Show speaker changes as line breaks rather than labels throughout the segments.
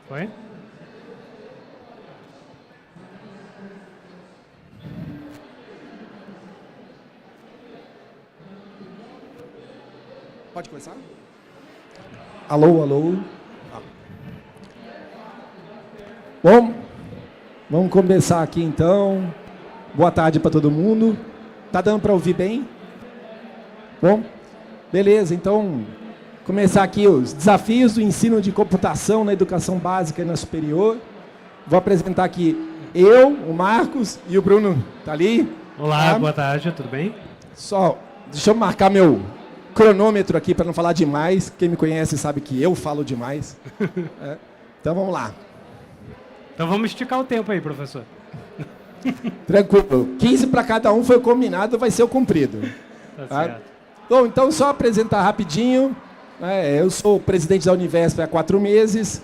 Foi?
Pode começar? Alô, alô. Bom, vamos começar aqui então. Boa tarde para todo mundo. Tá dando para ouvir bem? Bom, beleza, então começar aqui os desafios do ensino de computação na educação básica e na superior. Vou apresentar aqui eu, o Marcos e o Bruno. Tá ali?
Olá, boa tarde, tudo bem?
Só, deixa eu marcar meu cronômetro aqui para não falar demais. Quem me conhece sabe que eu falo demais. Então vamos lá.
Então vamos esticar o tempo aí, professor.
Tranquilo. 15 para cada um foi o combinado, vai ser o cumprido.
Tá certo.
Bom, então só apresentar rapidinho. Eu sou presidente da Univesp há 4 meses.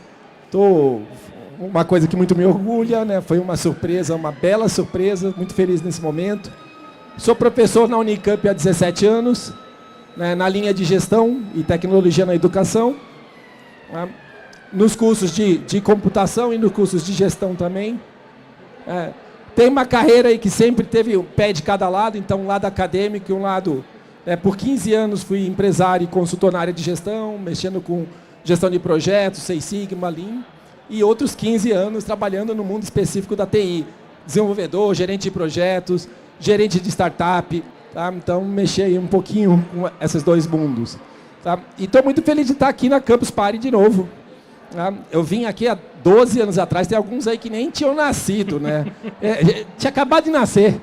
Uma coisa que muito me orgulha, né? Foi uma surpresa, uma bela surpresa, muito feliz nesse momento. Sou professor na Unicamp há 17 anos, né, na linha de gestão e tecnologia na educação, né, nos cursos de computação e nos cursos de gestão também. Tem uma carreira aí que sempre teve o pé de cada lado, então um lado acadêmico e um lado... por 15 anos fui empresário e consultor na área de gestão, mexendo com gestão de projetos, Seis Sigma, Lean, e outros 15 anos trabalhando no mundo específico da TI, desenvolvedor, gerente de projetos, gerente de startup, tá? Então mexi aí um pouquinho com esses dois mundos. Tá? E estou muito feliz de estar aqui na Campus Party de novo. Tá? Eu vim aqui há 12 anos atrás, tem alguns aí que nem tinham nascido, né? Tinha acabado de nascer.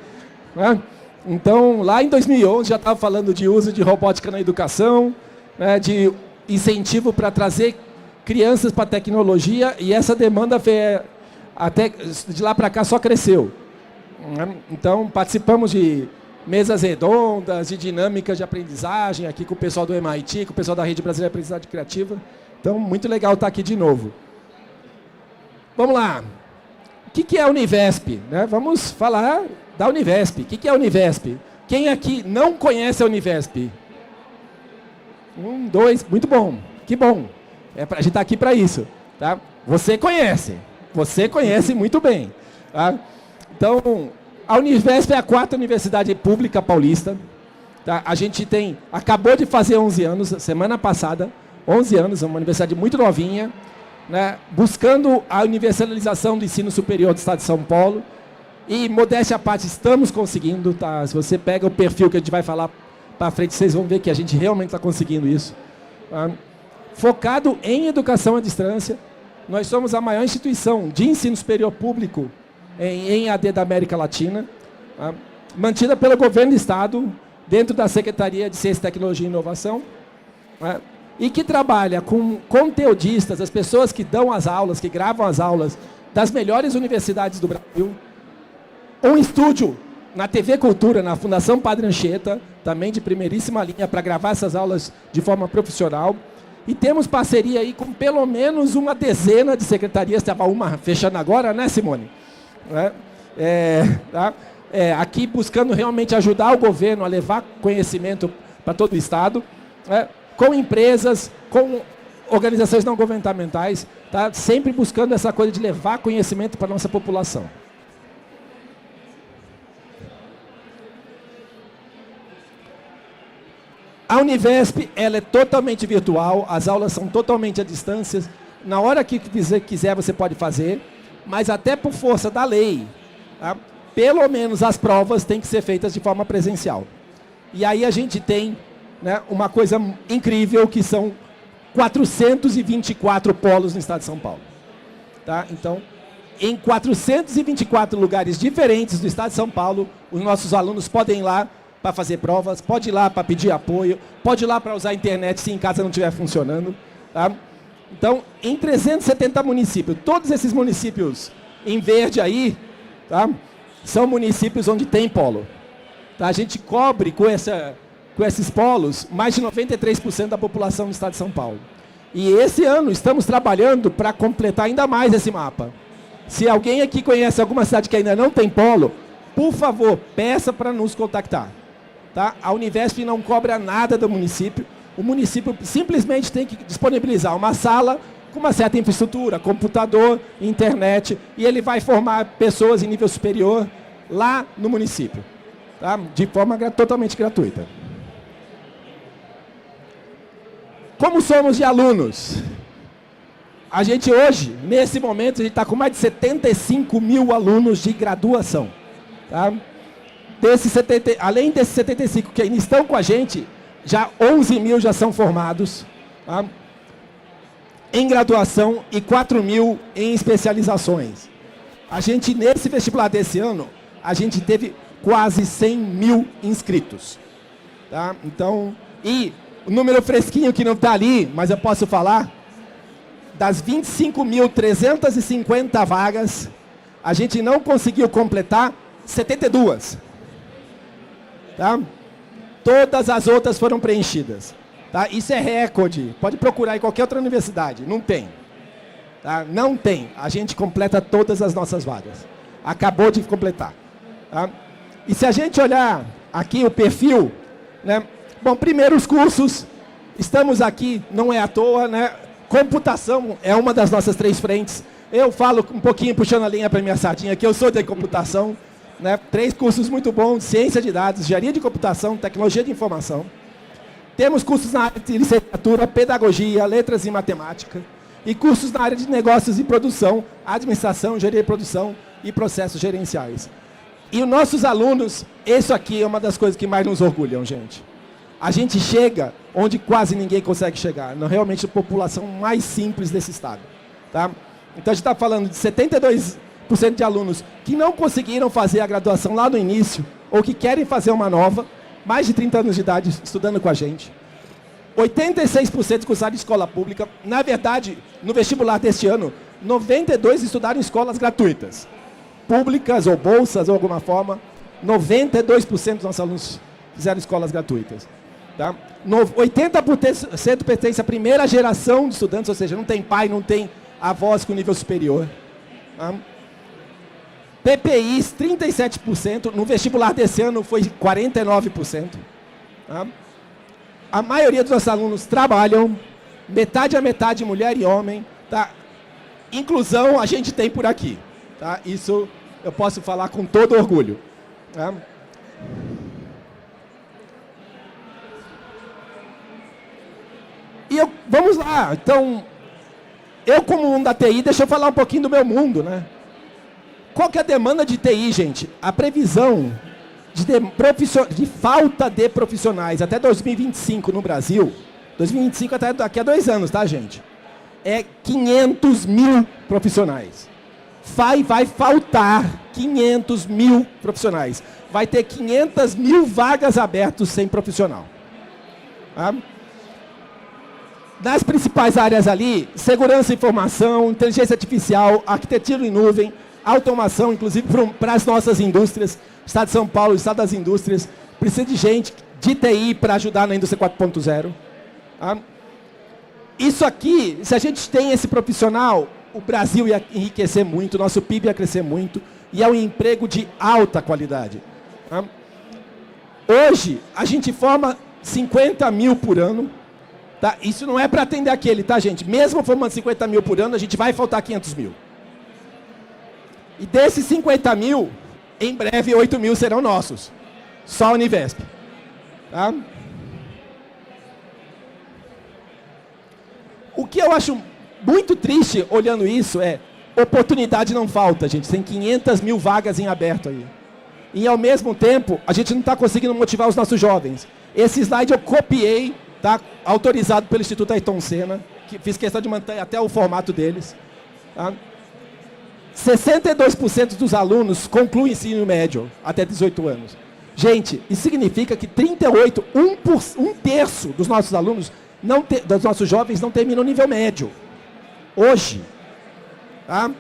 Né? Então, lá em 2011, já estava falando de uso de robótica na educação, né, de incentivo para trazer crianças para a tecnologia, e essa demanda até de lá para cá só cresceu. Né? Então, participamos de mesas redondas, de dinâmicas de aprendizagem, aqui com o pessoal do MIT, com o pessoal da Rede Brasileira de Aprendizagem Criativa. Então, muito legal estar aqui de novo. Vamos lá. O que é a Univesp? Né? Vamos falar da Univesp. O que é a Univesp? Quem aqui não conhece a Univesp? 1, 2, muito bom. Que bom. A gente está aqui para isso. Tá? Você conhece muito bem. Tá? Então, a Univesp é a 4ª universidade pública paulista. Tá? A gente acabou de fazer 11 anos, semana passada, 11 anos, é uma universidade muito novinha, né? Buscando a universalização do ensino superior do estado de São Paulo. E, modéstia à parte, estamos conseguindo. Tá? Se você pega o perfil que a gente vai falar para frente, vocês vão ver que a gente realmente está conseguindo isso. Tá? Focado em educação à distância, nós somos a maior instituição de ensino superior público em AD da América Latina, tá? Mantida pelo governo do estado, dentro da Secretaria de Ciência, Tecnologia e Inovação, tá? E que trabalha com conteudistas, as pessoas que dão as aulas, que gravam as aulas das melhores universidades do Brasil. Um estúdio na TV Cultura, na Fundação Padre Anchieta, também de primeiríssima linha, para gravar essas aulas de forma profissional. E temos parceria aí com pelo menos uma dezena de secretarias, estava uma fechando agora, né, Simone? Tá? Aqui buscando realmente ajudar o governo a levar conhecimento para todo o estado, com empresas, com organizações não governamentais, tá? Sempre buscando essa coisa de levar conhecimento para a nossa população. A Univesp, ela é totalmente virtual, as aulas são totalmente à distância. Na hora que quiser, você pode fazer, mas até por força da lei, tá? Pelo menos as provas têm que ser feitas de forma presencial. E aí a gente tem, né, uma coisa incrível, que são 424 polos no estado de São Paulo. Tá? Então, em 424 lugares diferentes do estado de São Paulo, os nossos alunos podem ir lá para fazer provas, pode ir lá para pedir apoio, pode ir lá para usar a internet se em casa não estiver funcionando. Tá? Então, em 370 municípios, todos esses municípios em verde aí, tá, são municípios onde tem polo. Tá? A gente cobre com esses polos mais de 93% da população do estado de São Paulo. E esse ano estamos trabalhando para completar ainda mais esse mapa. Se alguém aqui conhece alguma cidade que ainda não tem polo, por favor, peça para nos contactar. Tá? A Univesp não cobra nada do município. O município simplesmente tem que disponibilizar uma sala com uma certa infraestrutura, computador, internet, e ele vai formar pessoas em nível superior lá no município, tá? De forma totalmente gratuita. Como somos de alunos? A gente hoje, nesse momento, a gente está com mais de 75 mil alunos de graduação. Tá? Além desses 75 que ainda estão com a gente, já 11 mil já são formados, tá? Em graduação e 4 mil em especializações. A gente, nesse vestibular desse ano, a gente teve quase 100 mil inscritos. Tá? Então, e o número fresquinho que não está ali, mas eu posso falar, das 25.350 vagas, a gente não conseguiu completar 72. Tá? Todas as outras foram preenchidas. Tá? Isso é recorde. Pode procurar em qualquer outra universidade. Não tem. Tá? Não tem. A gente completa todas as nossas vagas. Acabou de completar. Tá? E se a gente olhar aqui o perfil, né? Bom, primeiro os cursos. Estamos aqui, não é à toa, né? Computação é uma das nossas 3 frentes. Eu falo um pouquinho, puxando a linha para minha sardinha, que eu sou de computação. Né? 3 cursos muito bons, ciência de dados, engenharia de computação, tecnologia de informação. Temos cursos na área de licenciatura, pedagogia, letras e matemática. E cursos na área de negócios e produção, administração, engenharia de produção e processos gerenciais. E os nossos alunos, isso aqui é uma das coisas que mais nos orgulham, gente. A gente chega onde quase ninguém consegue chegar. Realmente a população mais simples desse estado. Tá? Então a gente está falando de 72% de alunos que não conseguiram fazer a graduação lá no início, ou que querem fazer uma nova, mais de 30 anos de idade estudando com a gente. 86% cursaram em escola pública. Na verdade, no vestibular deste ano, 92% estudaram em escolas gratuitas. Públicas ou bolsas, ou alguma forma. 92% dos nossos alunos fizeram escolas gratuitas. Tá? 80% pertence à primeira geração de estudantes, ou seja, não tem pai, não tem avós com nível superior. Tá? PPIs, 37%. No vestibular desse ano foi 49%. Tá? A maioria dos nossos alunos trabalham, metade a metade, mulher e homem. Tá? Inclusão a gente tem por aqui. Tá? Isso eu posso falar com todo orgulho. Tá? E vamos lá. Então, eu como um da TI, deixa eu falar um pouquinho do meu mundo, né? Qual que é a demanda de TI, gente? A previsão de falta de profissionais até 2025 no Brasil, 2025 até daqui a 2 anos, tá, gente? É 500 mil profissionais. Vai faltar 500 mil profissionais. Vai ter 500 mil vagas abertas sem profissional. Tá? Nas principais áreas ali, segurança e informação, inteligência artificial, arquitetura em nuvem, automação, inclusive para as nossas indústrias, Estado de São Paulo, Estado das Indústrias, precisa de gente de TI para ajudar na indústria 4.0. Tá? Isso aqui, se a gente tem esse profissional, o Brasil ia enriquecer muito, o nosso PIB ia crescer muito, e é um emprego de alta qualidade. Tá? Hoje, a gente forma 50 mil por ano. Tá? Isso não é para atender aquele, tá, gente? Mesmo formando 50 mil por ano, a gente vai faltar 500 mil. E desses 50 mil, em breve 8 mil serão nossos. Só a Univesp. Tá? O que eu acho muito triste olhando isso é oportunidade não falta, gente. Tem 500 mil vagas em aberto aí. E ao mesmo tempo, a gente não está conseguindo motivar os nossos jovens. Esse slide eu copiei, tá? Autorizado pelo Instituto Ayrton Senna, que fiz questão de manter até o formato deles. Tá? 62% dos alunos concluem ensino médio até 18 anos. Gente, isso significa que 1 terço dos nossos alunos, dos nossos jovens, não terminam o nível médio. Hoje. Tá?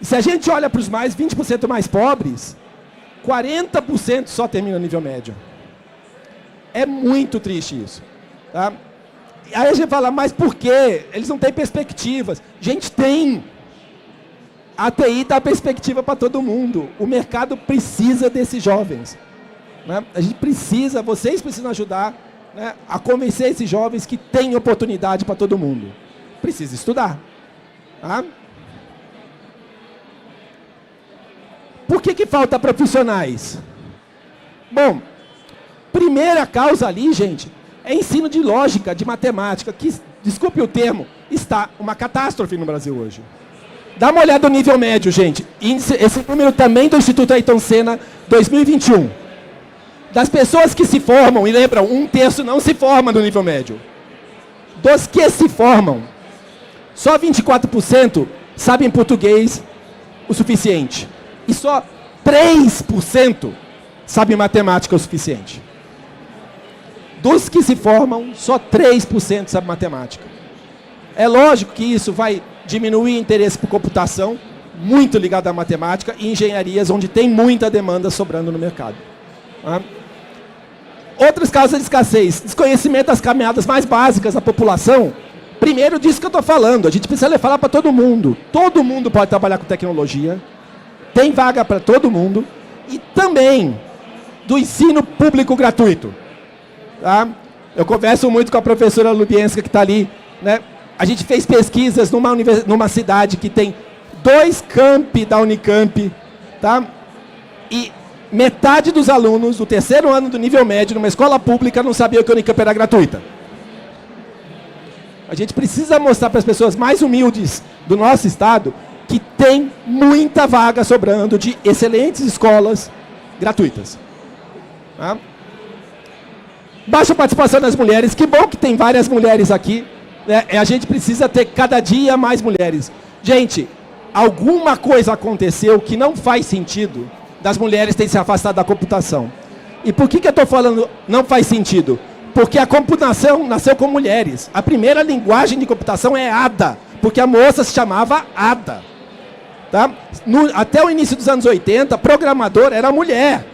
E se a gente olha para os 20% mais pobres, 40% só terminam o nível médio. É muito triste isso. Tá? Aí a gente fala, mas por quê? Eles não têm perspectivas. Gente, tem. A TI dá perspectiva para todo mundo. O mercado precisa desses jovens. Né? A gente precisa, vocês precisam ajudar, né, a convencer esses jovens que tem oportunidade para todo mundo. Precisa estudar. Tá? Por que falta profissionais? Bom, primeira causa ali, gente, é ensino de lógica, de matemática, que, desculpe o termo, está uma catástrofe no Brasil hoje. Dá uma olhada no nível médio, gente. Esse número também do Instituto Ayrton Senna, 2021. Das pessoas que se formam, e lembram, 1/3 não se forma no nível médio. Dos que se formam, só 24% sabem português o suficiente. E só 3% sabem matemática o suficiente. Dos que se formam, só 3% sabem matemática. É lógico que isso vai diminuir o interesse por computação, muito ligado à matemática, e engenharias, onde tem muita demanda sobrando no mercado. Tá? Outras causas de escassez. Desconhecimento das caminhadas mais básicas da população. Primeiro disso que eu estou falando. A gente precisa falar para todo mundo. Todo mundo pode trabalhar com tecnologia. Tem vaga para todo mundo. E também do ensino público gratuito. Tá? Eu converso muito com a professora Lubienska, que está ali. Né? A gente fez pesquisas numa cidade que tem 2 campi da Unicamp. Tá? E metade dos alunos do 3º ano do nível médio, numa escola pública, não sabia que a Unicamp era gratuita. A gente precisa mostrar para as pessoas mais humildes do nosso estado que tem muita vaga sobrando de excelentes escolas gratuitas. Tá? Baixa participação das mulheres. Que bom que tem várias mulheres aqui. Né? A gente precisa ter cada dia mais mulheres. Gente, alguma coisa aconteceu que não faz sentido das mulheres terem se afastado da computação. E por que eu estou falando não faz sentido? Porque a computação nasceu com mulheres. A primeira linguagem de computação é ADA, porque a moça se chamava Ada. Tá? Até o início dos anos 80, programador era mulher.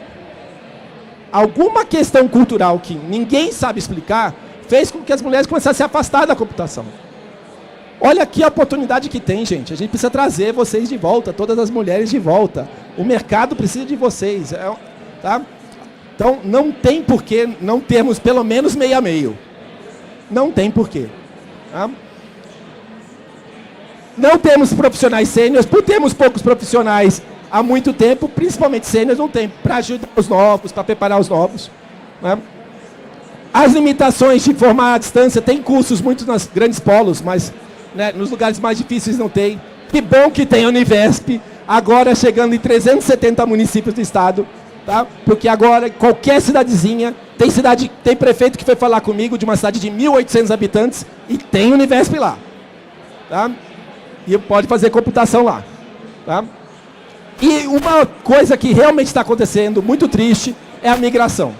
Alguma questão cultural que ninguém sabe explicar fez com que as mulheres começassem a se afastar da computação. Olha aqui a oportunidade que tem, gente. A gente precisa trazer vocês de volta, todas as mulheres de volta. O mercado precisa de vocês. Tá? Então, não tem por que não termos pelo menos meio a meio. Não tem por quê. Tá? Não temos profissionais sêniores, por termos poucos profissionais há muito tempo, principalmente sêniores, não tem para ajudar os novos, para preparar os novos. Né? As limitações de formar à distância, tem cursos muito nas grandes polos, mas né, nos lugares mais difíceis não tem. Que bom que tem a Univesp, agora chegando em 370 municípios do estado, tá? Porque agora qualquer cidadezinha, tem prefeito que foi falar comigo de uma cidade de 1.800 habitantes e tem Univesp lá. Tá? E pode fazer computação lá. Tá? E uma coisa que realmente está acontecendo, muito triste, é a migração.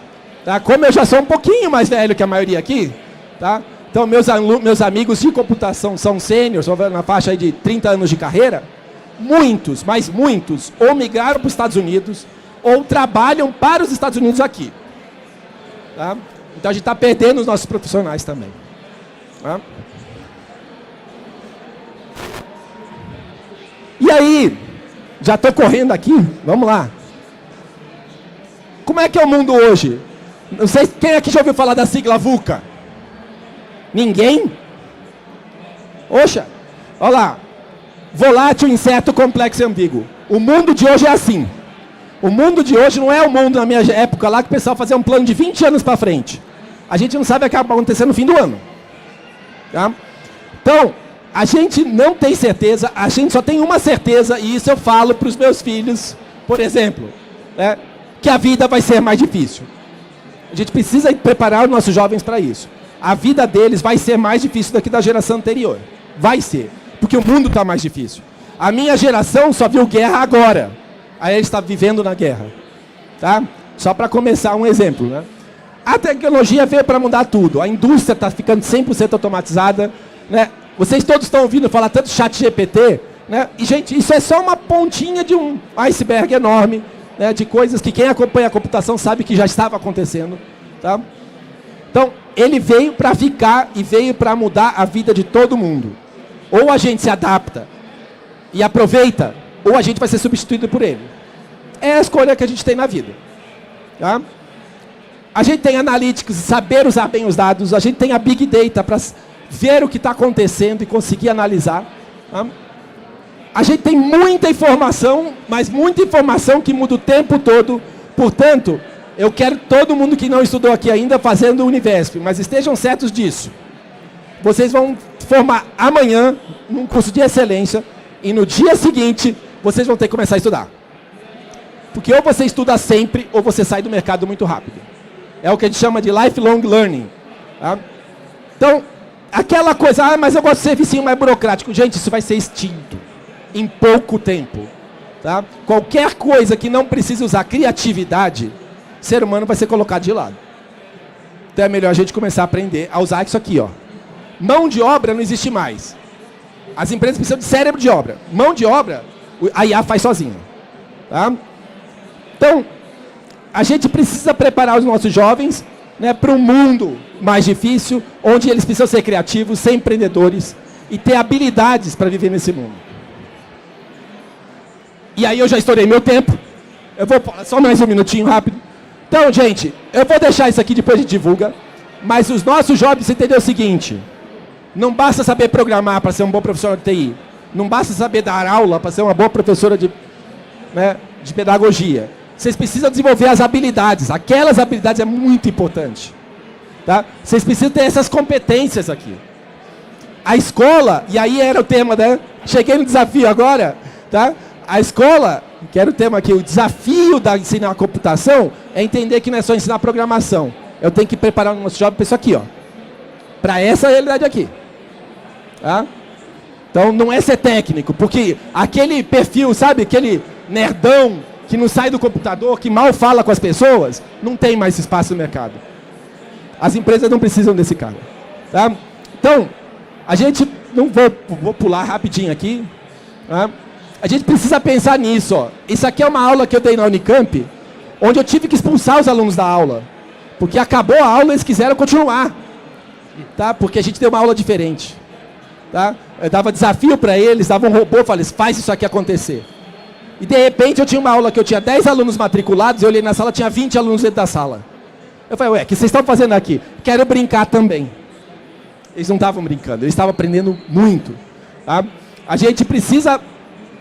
Tá? Como eu já sou um pouquinho mais velho que a maioria aqui, tá? Então meus amigos de computação são sêniores, na faixa aí de 30 anos de carreira, muitos, mas muitos, ou migraram para os Estados Unidos, ou trabalham para os Estados Unidos aqui. Tá? Então a gente está perdendo os nossos profissionais também. Tá? E aí, já estou correndo aqui, vamos lá. Como é que é o mundo hoje? Não sei quem aqui já ouviu falar da sigla VUCA. Ninguém? Oxa, olha lá. Volátil, incerto, complexo e ambíguo. O mundo de hoje é assim. O mundo de hoje não é o mundo na minha época lá que o pessoal fazia um plano de 20 anos para frente. A gente não sabe o que vai acontecer no fim do ano. Tá? Então, a gente não tem certeza, a gente só tem uma certeza, e isso eu falo para os meus filhos, por exemplo, né, que a vida vai ser mais difícil. A gente precisa preparar os nossos jovens para isso. A vida deles vai ser mais difícil do que da geração anterior. Vai ser, porque o mundo está mais difícil. A minha geração só viu guerra agora. Aí ele está vivendo na guerra. Tá? Só para começar um exemplo. Né? A tecnologia veio para mudar tudo. A indústria está ficando 100% automatizada. Né? Vocês todos estão ouvindo falar tanto chat GPT. Né? E, gente, isso é só uma pontinha de um iceberg enorme, né, de coisas que quem acompanha a computação sabe que já estava acontecendo. Tá? Então, ele veio para ficar e veio para mudar a vida de todo mundo. Ou a gente se adapta e aproveita, ou a gente vai ser substituído por ele. É a escolha que a gente tem na vida. Tá? A gente tem analytics, saber usar bem os dados, a gente tem a Big Data para ver o que está acontecendo e conseguir analisar. Tá? A gente tem muita informação, mas muita informação que muda o tempo todo. Portanto, eu quero todo mundo que não estudou aqui ainda fazendo o Univesp, mas estejam certos disso. Vocês vão formar amanhã num curso de excelência e no dia seguinte vocês vão ter que começar a estudar. Porque ou você estuda sempre ou você sai do mercado muito rápido. É o que a gente chama de lifelong learning. Tá? Então, aquela coisa, mas eu gosto de serviço mais burocrático. Gente, isso vai ser extinto em pouco tempo. Tá? Qualquer coisa que não precise usar criatividade, o ser humano vai ser colocado de lado. Então é melhor a gente começar a aprender a usar isso aqui. Ó. Mão de obra não existe mais. As empresas precisam de cérebro de obra. Mão de obra, a IA faz sozinha. Tá? Então, a gente precisa preparar os nossos jovens, né, para um mundo mais difícil, onde eles precisam ser criativos, ser empreendedores e ter habilidades para viver nesse mundo. E aí eu já estourei meu tempo. Eu vou só mais um minutinho rápido. Então, gente, eu vou deixar isso aqui, depois a gente divulga. Mas os nossos jovens entenderam o seguinte: não basta saber programar para ser um bom professor de TI. Não basta saber dar aula para ser uma boa professora de pedagogia. Vocês precisam desenvolver as habilidades. Aquelas habilidades é muito importante. Tá? Vocês precisam ter essas competências aqui. A escola, e aí era o tema, né? Cheguei no desafio agora, tá? A escola, que era o tema aqui, o desafio da ensinar a computação é entender que não é só ensinar programação. Eu tenho que preparar o nosso jovem para isso aqui, ó. Para essa realidade aqui. Tá? Então não é ser técnico, porque aquele perfil, sabe, aquele nerdão que não sai do computador, que mal fala com as pessoas, não tem mais espaço no mercado. As empresas não precisam desse cara. Tá? Então, a gente, não vou pular rapidinho aqui, tá? A gente precisa pensar nisso. Ó. Isso aqui é uma aula que eu dei na Unicamp, onde eu tive que expulsar os alunos da aula. Porque acabou a aula e eles quiseram continuar. Tá? Porque a gente deu uma aula diferente. Tá? Eu dava desafio para eles, dava um robô, falei, faz isso aqui acontecer. E de repente eu tinha uma aula que eu tinha 10 alunos matriculados, eu olhei na sala, tinha 20 alunos dentro da sala. Eu falei, ué, o que vocês estão fazendo aqui? Quero brincar também. Eles não estavam brincando, eles estavam aprendendo muito. Tá? A gente precisa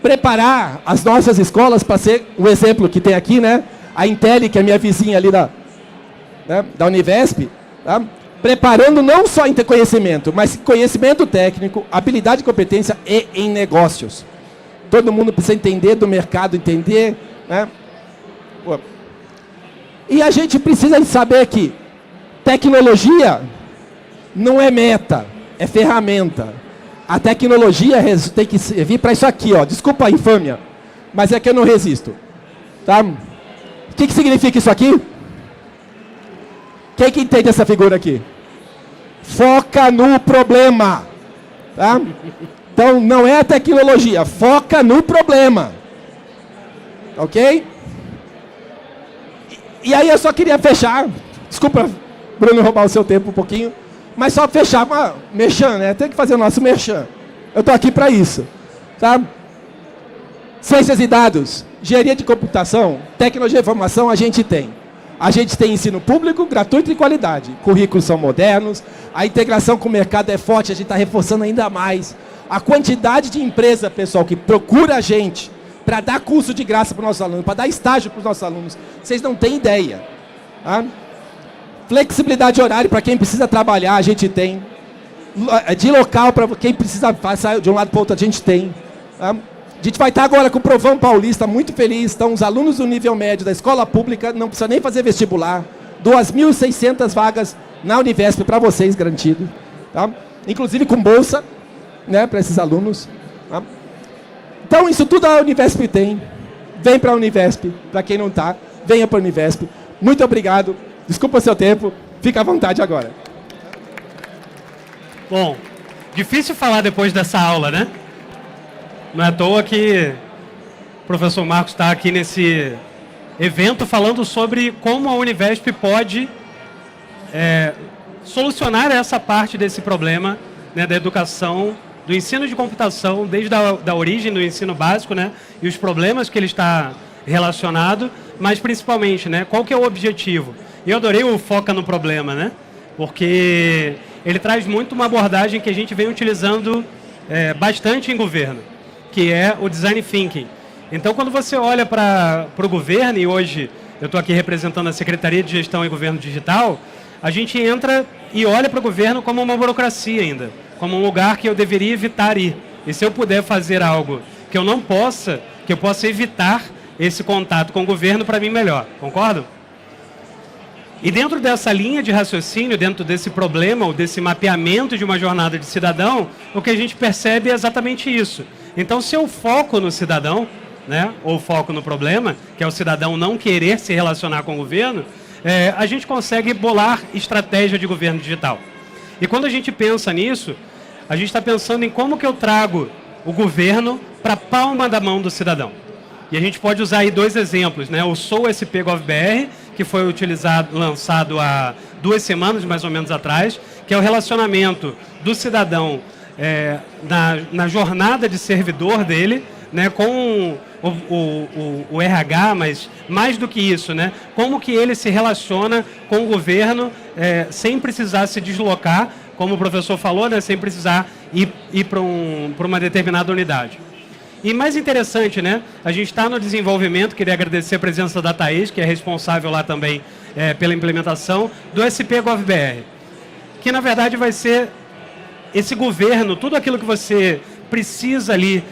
preparar as nossas escolas para ser o exemplo que tem aqui, né? A Intel, que é minha vizinha ali da Univesp, tá? Preparando não só em ter conhecimento, mas conhecimento técnico, habilidade e competência e em negócios. Todo mundo precisa entender do mercado, entender, né? Pô. E a gente precisa saber que tecnologia não é meta, é ferramenta. A tecnologia tem que servir para isso aqui, ó. Desculpa a infâmia, mas é que eu não resisto. Tá? O que significa isso aqui? Quem que entende essa figura aqui? Foca no problema. Tá? Então, não é a tecnologia, foca no problema. Ok? E aí eu só queria fechar. Desculpa, Bruno, roubar o seu tempo um pouquinho. Mas só fechar uma merchan, né? Tem que fazer o nosso merchan. Eu estou aqui para isso. Tá? Ciências e dados, engenharia de computação, tecnologia e informação, a gente tem. A gente tem ensino público, gratuito e qualidade. Currículos são modernos, a integração com o mercado é forte, a gente está reforçando ainda mais. A quantidade de empresa, pessoal, que procura a gente para dar curso de graça para os nossos alunos, para dar estágio para os nossos alunos, vocês não têm ideia. Tá? Flexibilidade de horário para quem precisa trabalhar, a gente tem. De local para quem precisa passar de um lado para o outro, a gente tem. Tá? A gente vai estar agora com o Provão Paulista, muito feliz. Então, os alunos do nível médio da escola pública não precisam nem fazer vestibular. 2.600 vagas na Univesp para vocês, garantido. Tá? Inclusive com bolsa, né, para esses alunos. Tá? Então, isso tudo a Univesp tem. Vem para a Univesp. Para quem não está, venha para a Univesp. Muito obrigado. Desculpa o seu tempo. Fica à vontade agora.
Bom, difícil falar depois dessa aula, né? Não é à toa que o professor Marcos está aqui nesse evento falando sobre como a Univesp pode solucionar essa parte desse problema, né, da educação, do ensino de computação, desde a origem do ensino básico, né, e os problemas que ele está relacionado, mas principalmente, né, qual que é o objetivo? E eu adorei o foca no problema, né, porque ele traz muito uma abordagem que a gente vem utilizando bastante em governo, que é o Design Thinking. Então, quando você olha para o governo, e hoje eu estou aqui representando a Secretaria de Gestão e Governo Digital, a gente entra e olha para o governo como uma burocracia ainda, como um lugar que eu deveria evitar ir. E se eu puder fazer algo que eu não possa, que eu possa evitar esse contato com o governo, para mim melhor. Concordo? E dentro dessa linha de raciocínio, dentro desse problema, ou desse mapeamento de uma jornada de cidadão, o que a gente percebe é exatamente isso. Então, se eu foco no cidadão, né, ou foco no problema, que é o cidadão não querer se relacionar com o governo, a gente consegue bolar estratégia de governo digital. E quando a gente pensa nisso, a gente está pensando em como que eu trago o governo para a palma da mão do cidadão. E a gente pode usar aí 2 exemplos, né? O Sou SP GovBR, que foi lançado há 2 semanas, mais ou menos atrás, que é o relacionamento do cidadão na jornada de servidor dele, né, com o RH, mas mais do que isso, né, como que ele se relaciona com o governo sem precisar se deslocar, como o professor falou, né, sem precisar ir para uma determinada unidade. E mais interessante, né, a gente está no desenvolvimento, queria agradecer a presença da Thaís, que é responsável lá também pela implementação do SP GovBR, que na verdade vai ser esse governo, tudo aquilo que você precisa ali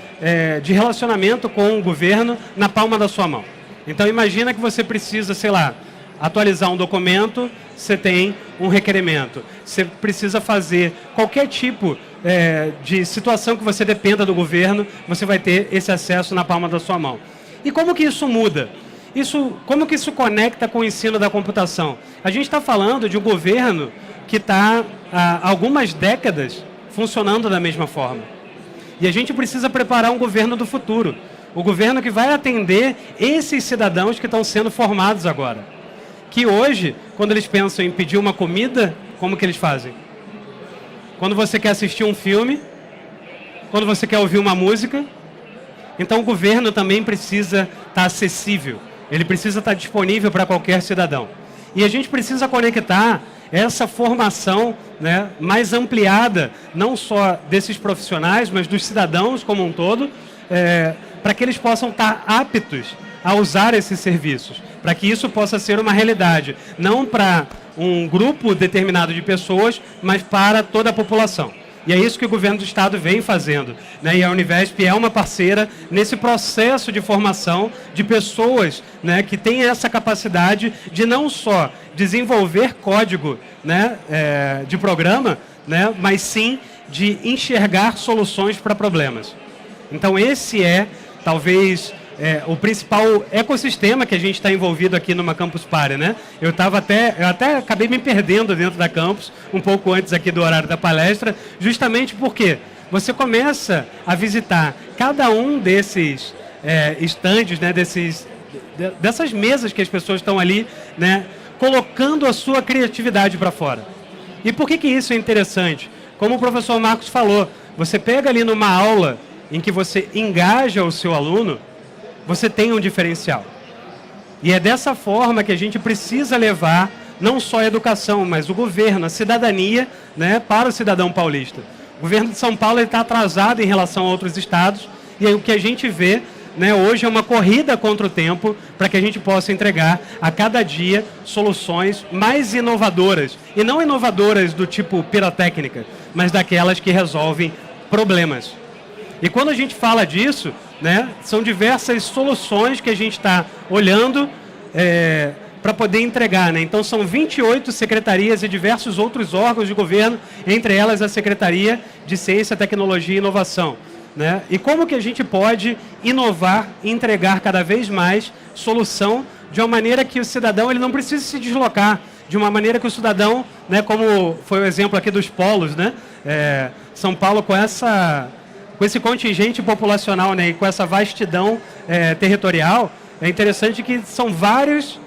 de relacionamento com o governo na palma da sua mão. Então imagina que você precisa, sei lá, atualizar um documento, você tem um requerimento. Você precisa fazer qualquer tipo de situação que você dependa do governo, você vai ter esse acesso na palma da sua mão. E como que isso muda? Como que isso conecta com o ensino da computação? A gente está falando de um governo que está há algumas décadas funcionando da mesma forma. E a gente precisa preparar um governo do futuro. O governo que vai atender esses cidadãos que estão sendo formados agora. Que hoje, quando eles pensam em pedir uma comida, como que eles fazem? Quando você quer assistir um filme, quando você quer ouvir uma música. Então o governo também precisa estar acessível. Ele precisa estar disponível para qualquer cidadão. E a gente precisa conectar essa formação, né, mais ampliada, não só desses profissionais, mas dos cidadãos como um todo, para que eles possam estar aptos a usar esses serviços, para que isso possa ser uma realidade, não para um grupo determinado de pessoas, mas para toda a população. E é isso que o governo do estado vem fazendo, né? E a Univesp é uma parceira nesse processo de formação de pessoas, né, que têm essa capacidade de não só desenvolver código, né, de programa, né, mas sim de enxergar soluções para problemas. Então esse é, talvez, o principal ecossistema que a gente está envolvido aqui numa Campus Party, né? Eu até acabei me perdendo dentro da campus, um pouco antes aqui do horário da palestra, justamente porque você começa a visitar cada um desses estandes, né? Dessas mesas que as pessoas estão ali, né? Colocando a sua criatividade para fora. E por que isso é interessante? Como o professor Marcos falou, você pega ali numa aula em que você engaja o seu aluno, você tem um diferencial. E é dessa forma que a gente precisa levar não só a educação, mas o governo, a cidadania, né, para o cidadão paulista. O governo de São Paulo está atrasado em relação a outros estados, e aí o que a gente vê, né, hoje é uma corrida contra o tempo para que a gente possa entregar a cada dia soluções mais inovadoras. E não inovadoras do tipo pirotécnica, mas daquelas que resolvem problemas. E quando a gente fala disso, né, são diversas soluções que a gente está olhando para poder entregar, né? Então são 28 secretarias e diversos outros órgãos de governo, entre elas a Secretaria de Ciência, Tecnologia e Inovação, né? E como que a gente pode inovar e entregar cada vez mais solução de uma maneira que o cidadão ele não precise se deslocar, de uma maneira que o cidadão, né, como foi o exemplo aqui dos polos, né? São Paulo com esse contingente populacional, né, e com essa vastidão territorial, é interessante que são vários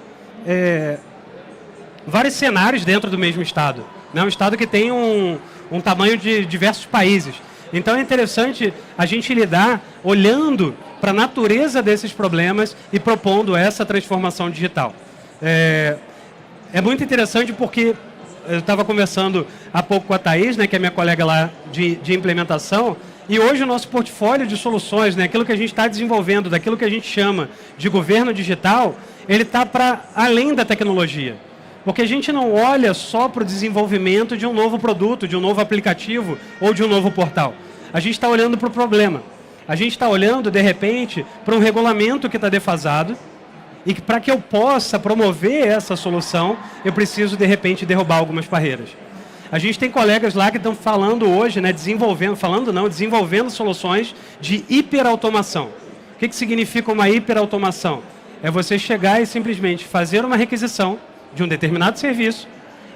cenários dentro do mesmo estado, né? Um estado que tem um tamanho de diversos países. Então é interessante a gente lidar olhando para a natureza desses problemas e propondo essa transformação digital. É muito interessante porque eu estava conversando há pouco com a Thaís, né, que é minha colega lá de implementação, E hoje o nosso portfólio de soluções, né, aquilo que a gente está desenvolvendo, daquilo que a gente chama de governo digital, ele está para além da tecnologia. Porque a gente não olha só para o desenvolvimento de um novo produto, de um novo aplicativo ou de um novo portal. A gente está olhando para o problema. A gente está olhando, de repente, para um regulamento que está defasado e que para que eu possa promover essa solução, eu preciso, de repente, derrubar algumas barreiras. A gente tem colegas lá que estão falando hoje, né, desenvolvendo soluções de hiperautomação. O que significa uma hiperautomação? É você chegar e simplesmente fazer uma requisição de um determinado serviço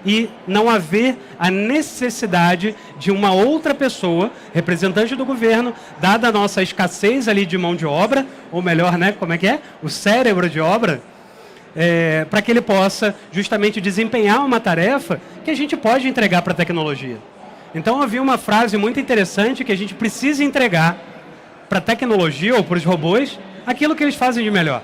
e não haver a necessidade de uma outra pessoa, representante do governo, dada a nossa escassez ali de mão de obra, ou melhor, né, como é que é? O cérebro de obra, para que ele possa justamente desempenhar uma tarefa que a gente pode entregar para a tecnologia. Então, havia uma frase muito interessante que a gente precisa entregar para a tecnologia ou para os robôs aquilo que eles fazem de melhor.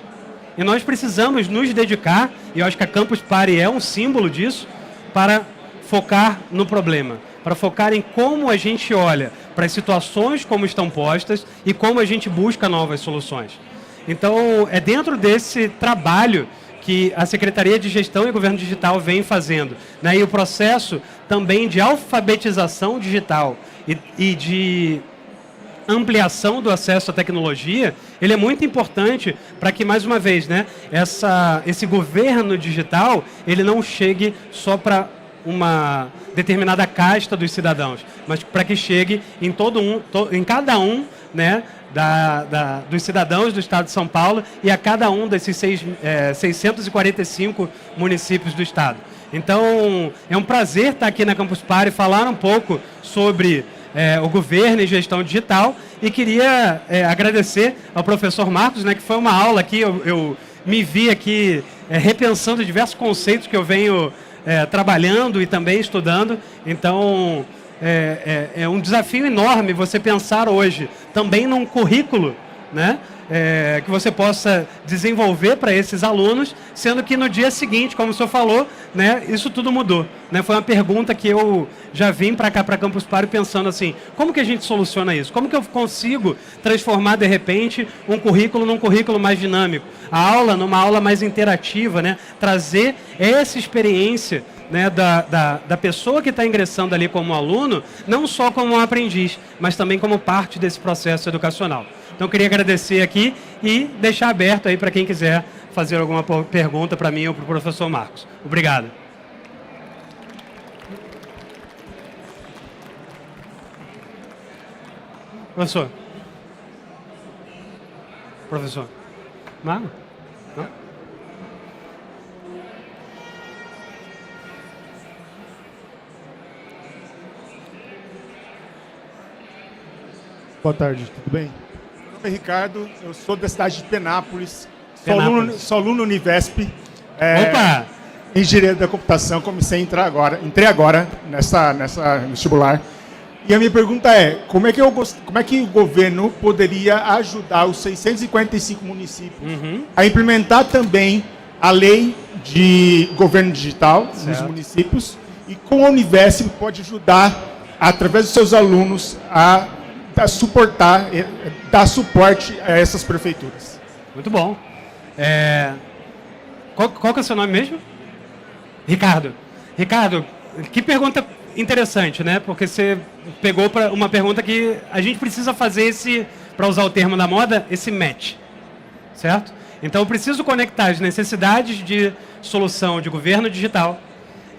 E nós precisamos nos dedicar, e eu acho que a Campus Party é um símbolo disso, para focar no problema, para focar em como a gente olha para as situações como estão postas e como a gente busca novas soluções. Então, é dentro desse trabalho que a Secretaria de Gestão e Governo Digital vem fazendo, né? E o processo também de alfabetização digital e de ampliação do acesso à tecnologia, ele é muito importante para que, mais uma vez, né, esse governo digital, ele não chegue só para uma determinada casta dos cidadãos, mas para que chegue em em cada um, né, dos cidadãos do Estado de São Paulo e a cada um desses 645 municípios do Estado. Então, é um prazer estar aqui na Campus Party, falar um pouco sobre o governo e gestão digital, e queria agradecer ao professor Marcos, né, que foi uma aula aqui, eu me vi aqui repensando diversos conceitos que eu venho trabalhando e também estudando. Então, é um desafio enorme você pensar hoje também num currículo, né, que você possa desenvolver para esses alunos, sendo que no dia seguinte, como o senhor falou, né, isso tudo mudou. Né? Foi uma pergunta que eu já vim para cá, para Campus Party, pensando assim, como que a gente soluciona isso? Como que eu consigo transformar, de repente, um currículo num currículo mais dinâmico? A aula numa aula mais interativa, né? Trazer essa experiência, né, da pessoa que está ingressando ali como aluno, não só como um aprendiz, mas também como parte desse processo educacional. Então, eu queria agradecer aqui e deixar aberto aí para quem quiser fazer alguma pergunta para mim ou para o professor Marcos. Obrigado. Professor. Professor. Marcos? Não?
Boa tarde, tudo bem? Meu nome é Ricardo, eu sou da cidade de Penápolis, sou aluno Univesp,
Opa!
engenharia da computação, entrei agora nessa vestibular. E a minha pergunta é, como é que o governo poderia ajudar os 645 municípios a implementar também a lei de governo digital nos municípios, e como a Univesp pode ajudar, através dos seus alunos, a dar suporte a essas prefeituras.
Muito bom. Qual que é o seu nome mesmo? Ricardo. Ricardo, que pergunta interessante, né? Porque você pegou para uma pergunta que a gente precisa fazer para usar o termo da moda, esse match. Certo? Então, eu preciso conectar as necessidades de solução de governo digital.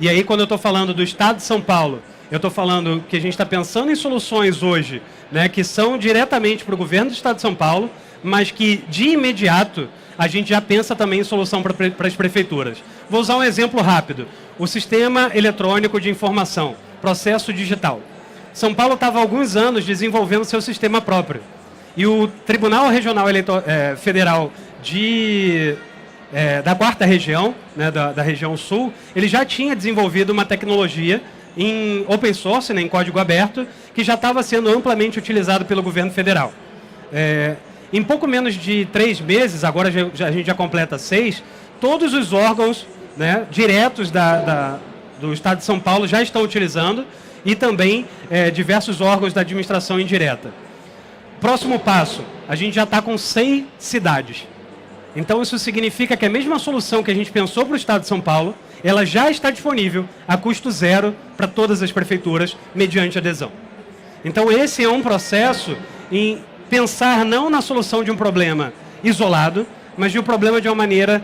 E aí, quando eu estou falando do Estado de São Paulo, eu estou falando que a gente está pensando em soluções hoje, né, que são diretamente para o governo do Estado de São Paulo, mas que, de imediato, a gente já pensa também em solução para as prefeituras. Vou usar um exemplo rápido. O Sistema Eletrônico de Informação, processo digital. São Paulo estava há alguns anos desenvolvendo seu sistema próprio. E o Tribunal Regional Federal da 4ª região, né, da região sul, ele já tinha desenvolvido uma tecnologia em open source, né, em código aberto, que já estava sendo amplamente utilizado pelo governo federal. Em pouco menos de 3 meses, agora a gente já completa 6, todos os órgãos, né, diretos do Estado de São Paulo já estão utilizando, e também diversos órgãos da administração indireta. Próximo passo, a gente já está com 100 cidades. Então isso significa que a mesma solução que a gente pensou para o Estado de São Paulo, ela já está disponível a custo zero para todas as prefeituras, mediante adesão. Então esse é um processo em pensar não na solução de um problema isolado, mas de um problema de uma maneira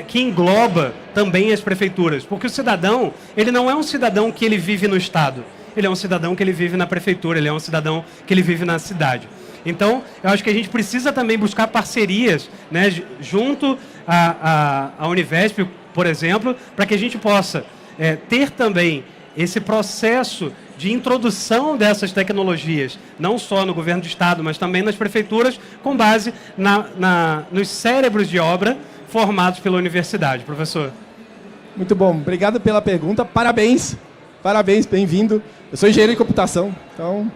que engloba também as prefeituras. Porque o cidadão, ele não é um cidadão que ele vive no Estado, ele é um cidadão que ele vive na prefeitura, ele é um cidadão que ele vive na cidade. Então, eu acho que a gente precisa também buscar parcerias, né, junto à Univesp, por exemplo, para que a gente possa ter também esse processo de introdução dessas tecnologias, não só no governo do Estado, mas também nas prefeituras, com base nos cérebros de obra formados pela universidade. Professor.
Muito bom, obrigado pela pergunta, parabéns, bem-vindo. Eu sou engenheiro de computação, então,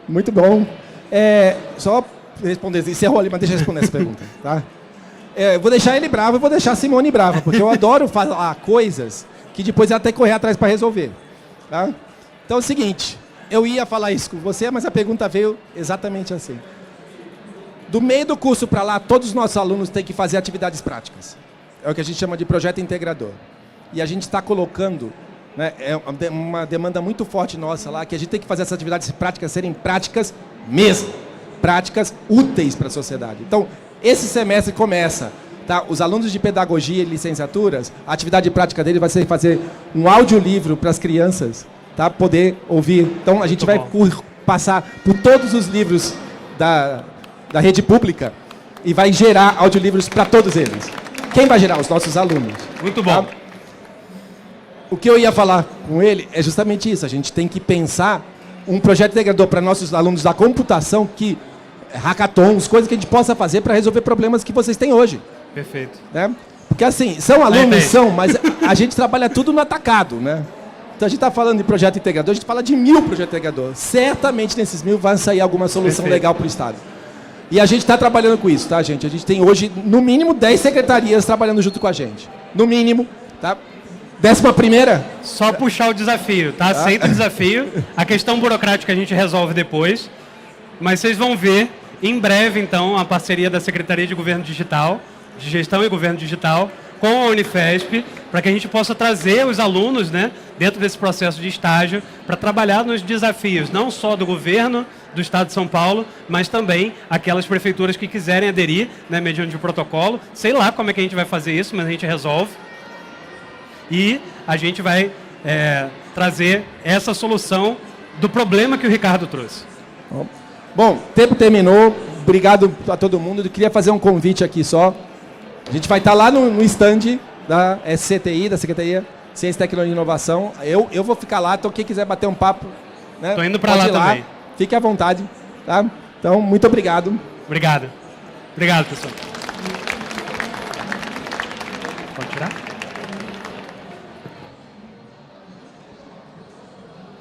muito bom. Só responder, encerrou ali, mas deixa eu responder essa pergunta, tá? Eu vou deixar ele bravo e vou deixar a Simone brava, porque eu adoro falar coisas que depois ela tem que correr atrás para resolver, tá? Então é o seguinte, eu ia falar isso com você, mas a pergunta veio exatamente assim. Do meio do curso para lá, todos os nossos alunos têm que fazer atividades práticas. É o que a gente chama de projeto integrador. E a gente está colocando, né, uma demanda muito forte nossa lá, que a gente tem que fazer essas atividades práticas serem práticas mesmo, práticas úteis para a sociedade. Então, esse semestre começa, tá? Os alunos de pedagogia e licenciaturas, a atividade prática dele vai ser fazer um audiolivro para as crianças, tá? Poder ouvir. Então, a gente vai passar por todos os livros da rede pública e vai gerar audiolivros para todos eles. Quem vai gerar? Os nossos alunos.
Muito bom.
Tá? O que eu ia falar com ele é justamente isso. A gente tem que pensar um projeto integrador para nossos alunos da computação, hackathons, coisas que a gente possa fazer para resolver problemas que vocês têm hoje.
Perfeito.
Né? Porque assim, são alunos, mas a gente trabalha tudo no atacado, né? Então a gente está falando de projeto integrador, a gente fala de 1000 projetos integradores. Certamente nesses 1000 vai sair alguma solução legal para o Estado. E a gente está trabalhando com isso, tá, gente? A gente tem hoje, no mínimo, 10 secretarias trabalhando junto com a gente. No mínimo, tá? 11ª?
Só puxar o desafio, tá? Aceita o desafio. A questão burocrática a gente resolve depois. Mas vocês vão ver, em breve, então, a parceria da Secretaria de Governo Digital, de Gestão e Governo Digital, com a Unifesp, para que a gente possa trazer os alunos, né, dentro desse processo de estágio, para trabalhar nos desafios, não só do governo do Estado de São Paulo, mas também aquelas prefeituras que quiserem aderir, né, mediante o protocolo. Sei lá como é que a gente vai fazer isso, mas a gente resolve. E a gente vai trazer essa solução do problema que o Ricardo trouxe.
Bom, o tempo terminou. Obrigado a todo mundo. Eu queria fazer um convite aqui só. A gente vai estar lá no stand da SCTI, da Secretaria de Ciência, Tecnologia e Inovação. Eu vou ficar lá, então quem quiser bater um papo, né,
estou indo para lá também.
Fique à vontade. Tá? Então, muito obrigado.
Obrigado. Obrigado, pessoal. Pode tirar?